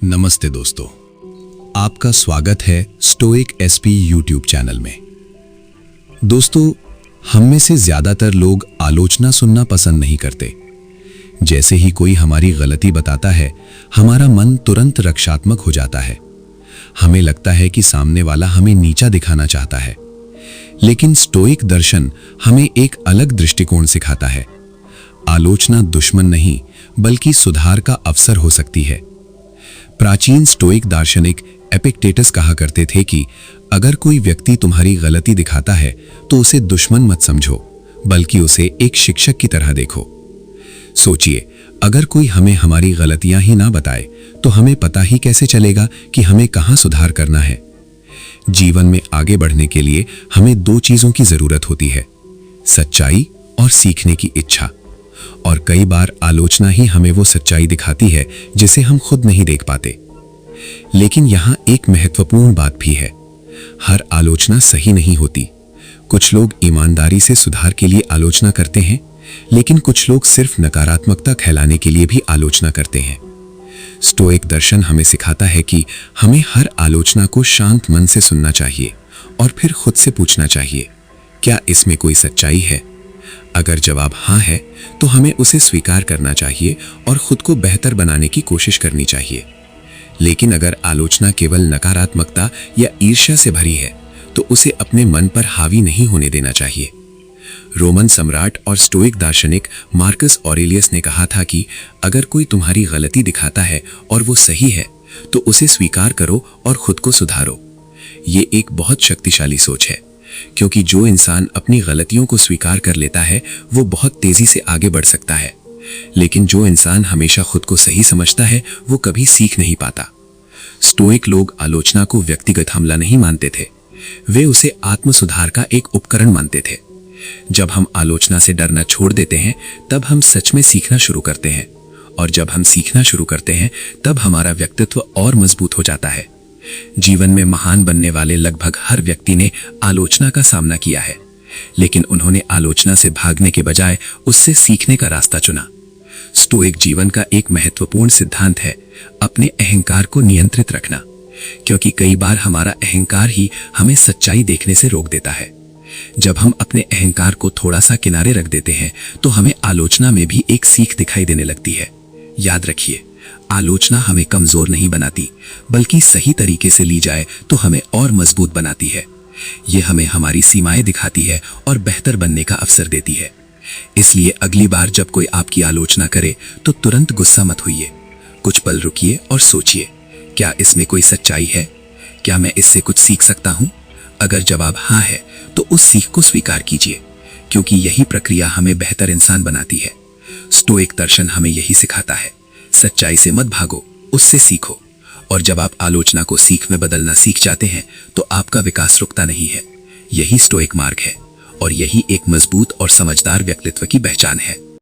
नमस्ते दोस्तों, आपका स्वागत है स्टोइक एसपी यूट्यूब चैनल में। दोस्तों, हम में से ज्यादातर लोग आलोचना सुनना पसंद नहीं करते। जैसे ही कोई हमारी गलती बताता है, हमारा मन तुरंत रक्षात्मक हो जाता है। हमें लगता है कि सामने वाला हमें नीचा दिखाना चाहता है। लेकिन स्टोइक दर्शन हमें एक अलग दृष्टिकोण सिखाता है। आलोचना दुश्मन नहीं, बल्कि सुधार का अवसर हो सकती है। प्राचीन स्टोइक दार्शनिक एपिक्टेटस कहा करते थे कि अगर कोई व्यक्ति तुम्हारी गलती दिखाता है तो उसे दुश्मन मत समझो, बल्कि उसे एक शिक्षक की तरह देखो। सोचिए, अगर कोई हमें हमारी गलतियां ही ना बताए तो हमें पता ही कैसे चलेगा कि हमें कहां सुधार करना है। जीवन में आगे बढ़ने के लिए हमें दो चीजों की जरूरत होती है, सच्चाई और सीखने की इच्छा। और कई बार आलोचना ही हमें वो सच्चाई दिखाती है जिसे हम खुद नहीं देख पाते। लेकिन यहां एक महत्वपूर्ण बात भी है, हर आलोचना सही नहीं होती। कुछ लोग ईमानदारी से सुधार के लिए आलोचना करते हैं, लेकिन कुछ लोग सिर्फ नकारात्मकता फैलाने के लिए भी आलोचना करते हैं। स्टोइक दर्शन हमें सिखाता है कि हमें हर आलोचना को शांत मन से सुनना चाहिए और फिर खुद से पूछना चाहिए, क्या इसमें कोई सच्चाई है? अगर जवाब हाँ है, तो हमें उसे स्वीकार करना चाहिए और खुद को बेहतर बनाने की कोशिश करनी चाहिए। लेकिन अगर आलोचना केवल नकारात्मकता या ईर्ष्या से भरी है, तो उसे अपने मन पर हावी नहीं होने देना चाहिए। रोमन सम्राट और स्टोइक दार्शनिक मार्कस ऑरेलियस ने कहा था कि अगर कोई तुम्हारी गलती दिखाता है और वो सही है, तो उसे स्वीकार करो और खुद को सुधारो। ये एक बहुत शक्तिशाली सोच है, क्योंकि जो इंसान अपनी गलतियों को स्वीकार कर लेता है, वो बहुत तेजी से आगे बढ़ सकता है। लेकिन जो इंसान हमेशा खुद को सही समझता है, वो कभी सीख नहीं पाता। स्टोइक लोग आलोचना को व्यक्तिगत हमला नहीं मानते थे, वे उसे आत्म सुधार का एक उपकरण मानते थे। जब हम आलोचना से डरना छोड़ देते हैं, तब हम सच में सीखना शुरू करते हैं, और जब हम सीखना शुरू करते हैं, तब हमारा व्यक्तित्व और मजबूत हो जाता है। जीवन में महान बनने वाले लगभग हर व्यक्ति ने आलोचना का सामना किया है, लेकिन उन्होंने आलोचना से भागने के बजाय उससे सीखने का रास्ता चुना। स्टोइक जीवन का एक महत्वपूर्ण सिद्धांत है अपने अहंकार को नियंत्रित रखना, क्योंकि कई बार हमारा अहंकार ही हमें सच्चाई देखने से रोक देता है। जब हम अपने अहंकार को थोड़ा सा किनारे रख देते हैं, तो हमें आलोचना में भी एक सीख दिखाई देने लगती है। याद रखिए, आलोचना हमें कमजोर नहीं बनाती, बल्कि सही तरीके से ली जाए तो हमें और मजबूत बनाती है। ये हमें हमारी सीमाएं दिखाती है और बेहतर बनने का अवसर देती है। इसलिए अगली बार जब कोई आपकी आलोचना करे, तो तुरंत गुस्सा मत होइए। कुछ पल रुकिए और सोचिए, क्या इसमें कोई सच्चाई है? क्या मैं इससे कुछ सीख सकता हूं? अगर जवाब हाँ है, तो उस सीख को स्वीकार कीजिए, क्योंकि यही प्रक्रिया हमें बेहतर इंसान बनाती है। स्टोइक दर्शन हमें यही सिखाता है, सच्चाई से मत भागो, उससे सीखो। और जब आप आलोचना को सीख में बदलना सीख जाते हैं, तो आपका विकास रुकता नहीं है। यही स्टोइक मार्ग है, और यही एक मजबूत और समझदार व्यक्तित्व की पहचान है।